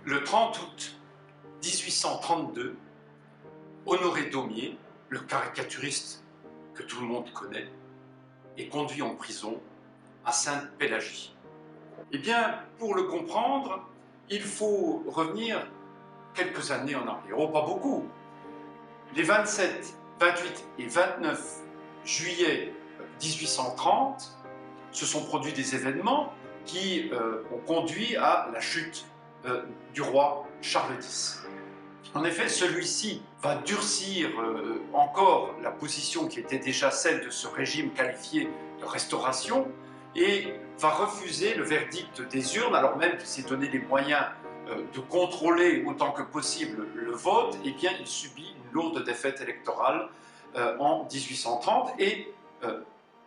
Le 30 août 1832, Honoré Daumier, le caricaturiste que tout le monde connaît, est conduit en prison à Sainte-Pélagie. Eh bien, pour le comprendre, il faut revenir quelques années en arrière. Oh, pas beaucoup. Les 27, 28 et 29 juillet 1830, se sont produits des événements qui ont conduit à la chute du roi Charles X. En effet, celui-ci va durcir encore la position qui était déjà celle de ce régime qualifié de restauration et va refuser le verdict des urnes, alors même qu'il s'est donné les moyens de contrôler autant que possible le vote. Eh bien, il subit une lourde défaite électorale en 1830 et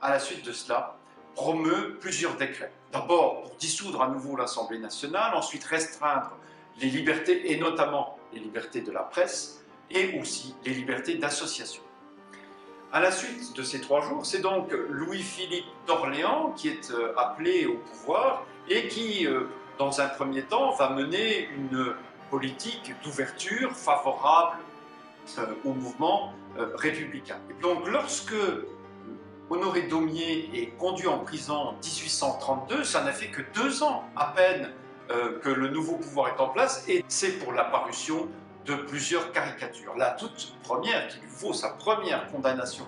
à la suite de cela, promeut plusieurs décrets. D'abord pour dissoudre à nouveau l'Assemblée nationale, ensuite restreindre les libertés, et notamment les libertés de la presse, et aussi les libertés d'association. À la suite de ces 3 jours, c'est donc Louis-Philippe d'Orléans qui est appelé au pouvoir et qui, dans un premier temps, va mener une politique d'ouverture favorable au mouvement républicain. Et donc lorsque Honoré Daumier est conduit en prison en 1832, ça n'a fait que 2 ans à peine que le nouveau pouvoir est en place, et c'est pour la parution de plusieurs caricatures. La toute première, qui lui vaut sa première condamnation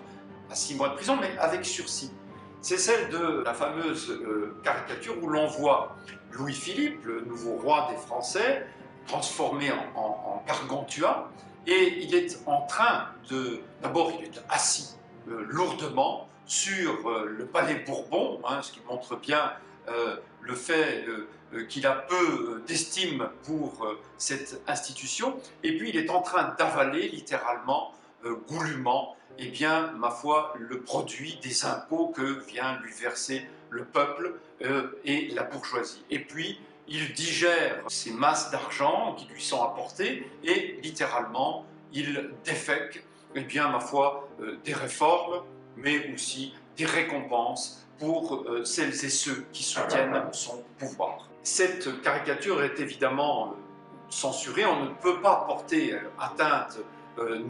à 6 mois de prison, mais avec sursis, c'est celle de la fameuse caricature où l'on voit Louis-Philippe, le nouveau roi des Français, transformé en Gargantua, et il est en train de... D'abord, il est assis lourdement sur le palais Bourbon, ce qui montre bien le fait qu'il a peu d'estime pour cette institution, et puis il est en train d'avaler littéralement, goulûment, eh bien, ma foi, le produit des impôts que vient lui verser le peuple et la bourgeoisie. Et puis, il digère ces masses d'argent qui lui sont apportées et littéralement, il défèque, eh bien, ma foi, des réformes, mais aussi des récompenses pour celles et ceux qui soutiennent son pouvoir. Cette caricature est évidemment censurée, on ne peut pas porter atteinte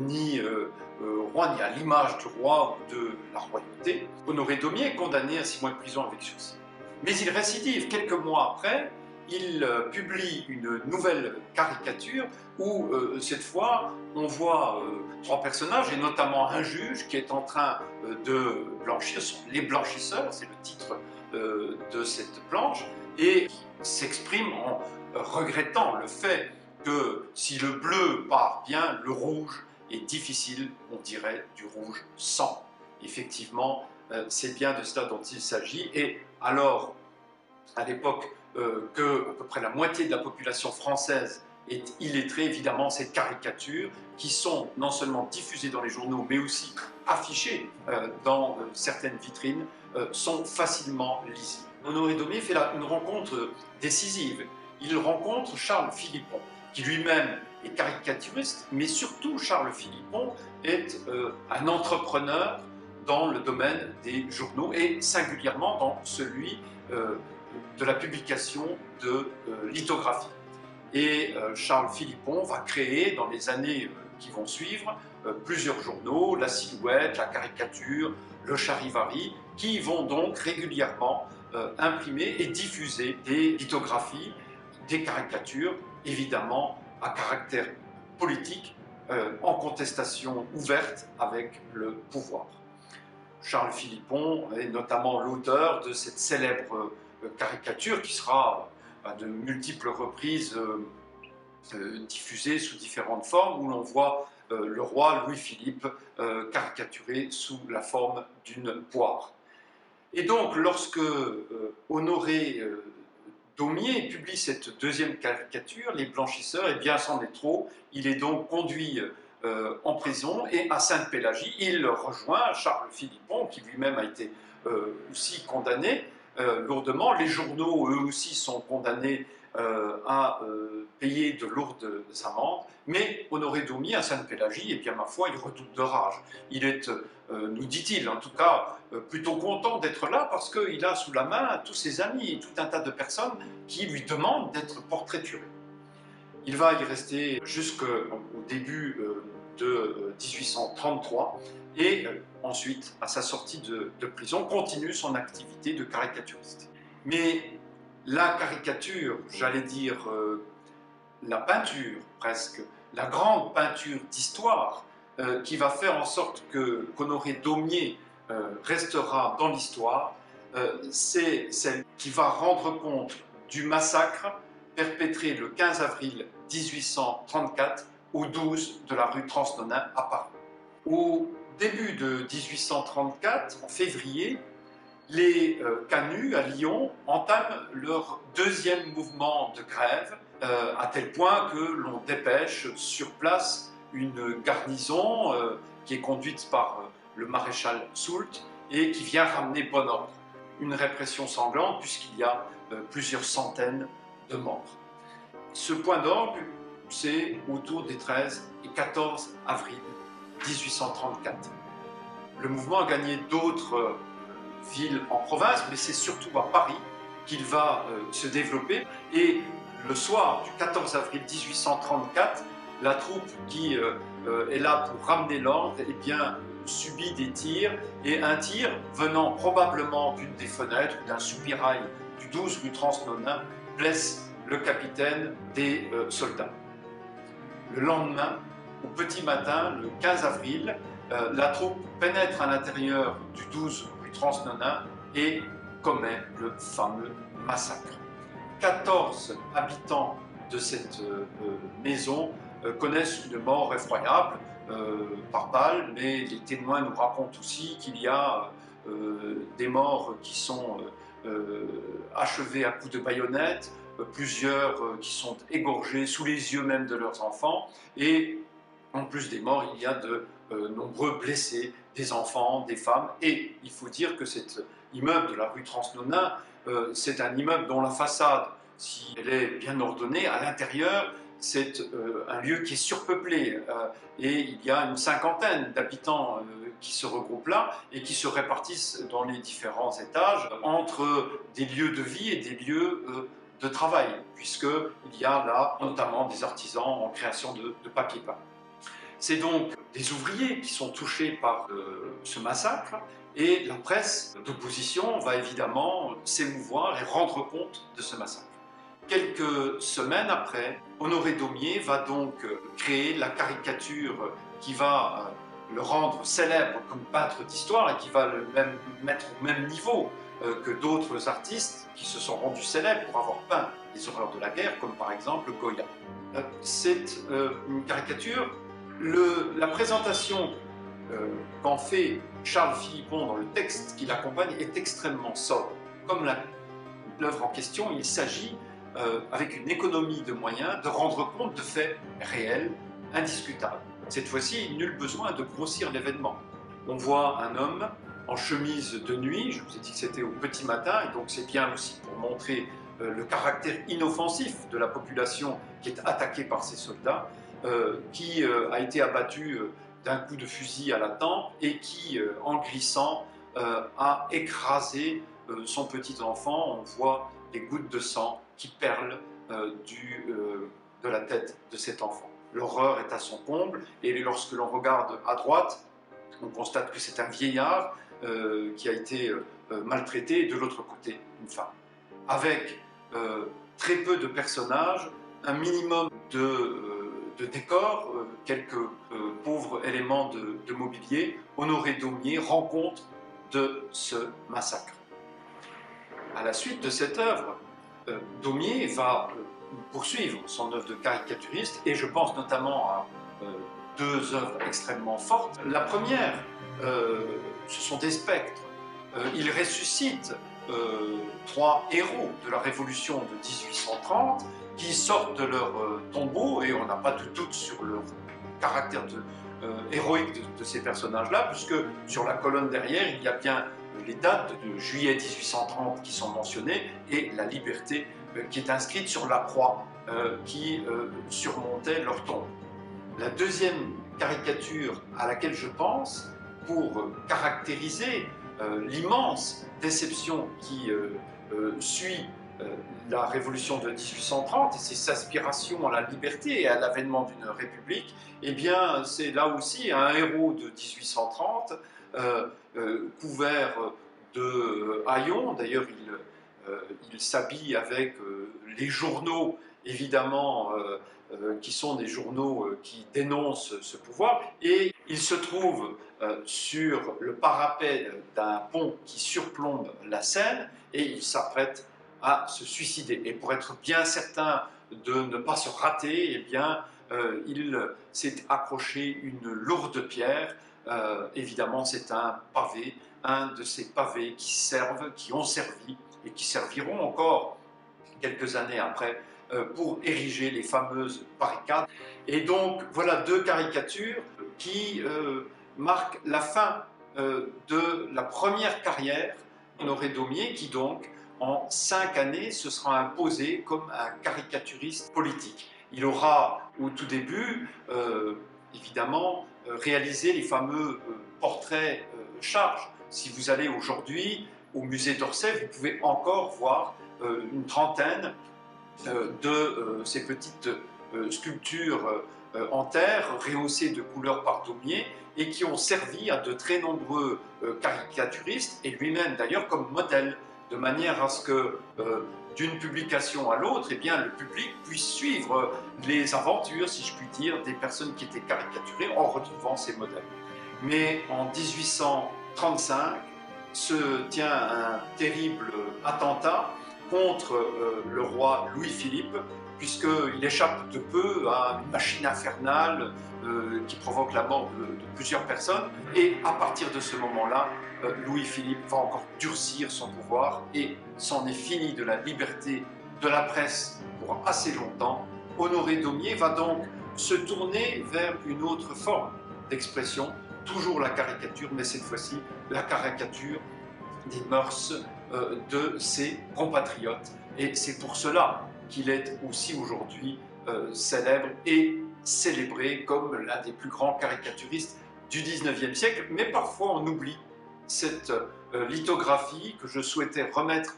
ni au roi, ni à l'image du roi ou de la royauté. Honoré Daumier est condamné à 6 mois de prison avec sursis. Mais il récidive. Quelques mois après, il publie une nouvelle caricature où, cette fois, on voit 3 personnages, et notamment un juge qui est en train de blanchir. Ce sont les blanchisseurs, c'est le titre de cette planche, et s'exprime en regrettant le fait que si le bleu part bien, le rouge est difficile, on dirait du rouge sang. Effectivement, c'est bien de cela dont il s'agit, et alors, à l'époque, que à peu près la moitié de la population française est illettrée, évidemment, ces caricatures qui sont non seulement diffusées dans les journaux, mais aussi affichées dans certaines vitrines, sont facilement lisibles. Honoré Daumier fait là une rencontre décisive. Il rencontre Charles Philippon, qui lui-même est caricaturiste, mais surtout Charles Philippon est un entrepreneur dans le domaine des journaux et singulièrement dans celui de la publication de lithographie. Et Charles Philippon va créer dans les années qui vont suivre plusieurs journaux, La Silhouette, La Caricature, Le Charivari, qui vont donc régulièrement imprimer et diffuser des lithographies, des caricatures, évidemment à caractère politique, en contestation ouverte avec le pouvoir. Charles Philippon est notamment l'auteur de cette célèbre caricature qui sera à de multiples reprises diffusée sous différentes formes, où l'on voit le roi Louis-Philippe caricaturé sous la forme d'une poire. Et donc, lorsque Honoré Daumier publie cette deuxième caricature, Les Blanchisseurs, eh bien, c'en est trop. Il est donc conduit en prison, et à Sainte-Pélagie, il rejoint Charles Philippon, qui lui-même a été aussi condamné lourdement. Les journaux, eux aussi, sont condamnés à payer de lourdes amendes, mais Honoré Daumier à Sainte-Pélagie, eh bien, ma foi, il redoute de rage. Il est, nous dit-il, en tout cas, plutôt content d'être là parce qu'il a sous la main tous ses amis et tout un tas de personnes qui lui demandent d'être portraiturées. Il va y rester jusqu'au début de 1833 et ensuite, à sa sortie de prison, continue son activité de caricaturiste. Mais la caricature, j'allais dire la peinture presque, la grande peinture d'histoire qui va faire en sorte qu'Honoré Daumier restera dans l'histoire, c'est celle qui va rendre compte du massacre perpétré le 15 avril 1834 au 12 de la rue Transnonain à Paris. Au début de 1834, en février, les canuts à Lyon entament leur deuxième mouvement de grève, à tel point que l'on dépêche sur place une garnison qui est conduite par le maréchal Soult et qui vient ramener bon ordre. Une répression sanglante puisqu'il y a plusieurs centaines de morts. Ce point d'orgue, c'est autour des 13 et 14 avril 1834. Le mouvement a gagné d'autres villes en province, mais c'est surtout à Paris qu'il va se développer. Et le soir du 14 avril 1834, la troupe qui est là pour ramener l'ordre, eh bien, subit des tirs, et un tir venant probablement d'une des fenêtres ou d'un soupirail du 12 rue Transnonain blesse le capitaine des soldats. Le lendemain, au petit matin, le 15 avril, la troupe pénètre à l'intérieur du 12 rue Transnonain et commet le fameux massacre. 14 habitants de cette maison connaissent une mort effroyable par balle, mais les témoins nous racontent aussi qu'il y a des morts qui sont achevés à coups de baïonnette, plusieurs qui sont égorgés sous les yeux même de leurs enfants, et en plus des morts, il y a de nombreux blessés, des enfants, des femmes, et il faut dire que cet immeuble de la rue Transnonain, c'est un immeuble dont la façade, si elle est bien ordonnée, à l'intérieur, c'est un lieu qui est surpeuplé, et il y a une cinquantaine d'habitants qui se regroupent là et qui se répartissent dans les différents étages entre des lieux de vie et des lieux de travail, puisqu'il y a là notamment des artisans en création de papier peint. C'est donc des ouvriers qui sont touchés par ce massacre, et la presse d'opposition va évidemment s'émouvoir et rendre compte de ce massacre. Quelques semaines après, Honoré Daumier va donc créer la caricature qui va le rendre célèbre comme peintre d'histoire et qui va le mettre au même niveau que d'autres artistes qui se sont rendus célèbres pour avoir peint les horreurs de la guerre, comme par exemple Goya. C'est une caricature. La présentation qu'en fait Charles Philippon dans le texte qui l'accompagne est extrêmement sobre. Comme l'œuvre en question, il s'agit, avec une économie de moyens, de rendre compte de faits réels, indiscutables. Cette fois-ci, nul besoin de grossir l'événement. On voit un homme en chemise de nuit, je vous ai dit que c'était au petit matin, et donc c'est bien aussi pour montrer le caractère inoffensif de la population qui est attaquée par ces soldats, qui a été abattu d'un coup de fusil à la tempe et qui, en glissant, a écrasé son petit enfant. On voit les gouttes de sang qui perlent de la tête de cet enfant. L'horreur est à son comble, et lorsque l'on regarde à droite, on constate que c'est un vieillard qui a été maltraité, et de l'autre côté, une femme. Avec très peu de personnages, un minimum de décors, quelques pauvres éléments de mobilier, Honoré Daumier rend compte de ce massacre. À la suite de cette œuvre, Daumier va poursuivre son œuvre de caricaturiste, et je pense notamment à deux œuvres extrêmement fortes. La première, ce sont des spectres. Il ressuscite trois héros de la Révolution de 1830 qui sortent de leur tombeau, et on n'a pas de doute sur le caractère héroïque de ces personnages-là, puisque sur la colonne derrière, il y a bien les dates de juillet 1830 qui sont mentionnées, et la liberté qui est inscrite sur la croix qui surmontait leur tombe. La deuxième caricature à laquelle je pense pour caractériser l'immense déception qui suit la révolution de 1830 et ses aspirations à la liberté et à l'avènement d'une république, eh bien, c'est là aussi un héros de 1830, couvert de haillons. D'ailleurs, il s'habille avec les journaux, évidemment, qui sont des journaux qui dénoncent ce pouvoir, et il se trouve sur le parapet d'un pont qui surplombe la Seine, et il s'apprête à se suicider. Et pour être bien certain de ne pas se rater, eh bien, il s'est accroché une lourde pierre. Évidemment, c'est un pavé, un de ces pavés qui servent, qui ont servi et qui serviront encore quelques années après pour ériger les fameuses barricades. Et donc, voilà deux caricatures qui marquent la fin de la première carrière d'Honoré Daumier, qui donc, en 5 années, se sera imposé comme un caricaturiste politique. Il aura, au tout début, évidemment, réalisé les fameux portraits charges. Si vous allez aujourd'hui au musée d'Orsay, vous pouvez encore voir une trentaine de ces petites sculptures en terre, rehaussées de couleurs par Daumier, et qui ont servi à de très nombreux caricaturistes, et lui-même d'ailleurs comme modèle, de manière à ce que d'une publication à l'autre, eh bien, le public puisse suivre les aventures, si je puis dire, des personnes qui étaient caricaturées en retrouvant ces modèles. Mais en 1835 se tient un terrible attentat contre le roi Louis-Philippe, puisqu'il échappe de peu à une machine infernale qui provoque la mort de plusieurs personnes. Et à partir de ce moment-là, Louis-Philippe va encore durcir son pouvoir et c'en est fini de la liberté de la presse pour assez longtemps. Honoré Daumier va donc se tourner vers une autre forme d'expression, toujours la caricature, mais cette fois-ci la caricature des mœurs de ses compatriotes. Et c'est pour cela qu'il est aussi aujourd'hui célèbre et célébré comme l'un des plus grands caricaturistes du 19e siècle. Mais parfois on oublie cette lithographie que je souhaitais remettre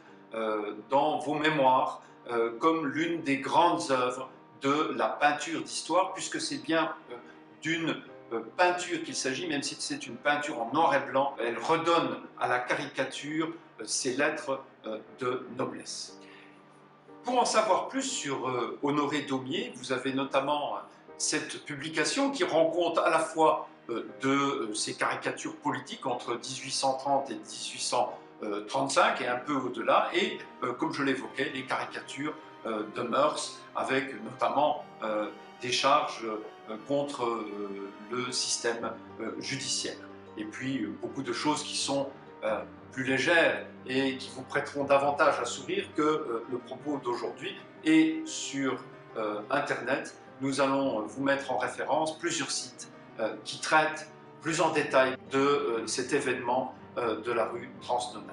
dans vos mémoires comme l'une des grandes œuvres de la peinture d'histoire, puisque c'est bien d'une peinture qu'il s'agit, même si c'est une peinture en noir et blanc. Elle redonne à la caricature ses lettres de noblesse. Pour en savoir plus sur Honoré Daumier, vous avez notamment cette publication qui rend compte à la fois de ses caricatures politiques entre 1830 et 1835 et un peu au-delà, et comme je l'évoquais, les caricatures de mœurs, avec notamment des charges contre le système judiciaire. Et puis beaucoup de choses qui sont plus légères et qui vous prêteront davantage à sourire que le propos d'aujourd'hui. Et sur Internet, nous allons vous mettre en référence plusieurs sites qui traitent plus en détail de cet événement de la rue Transnonain.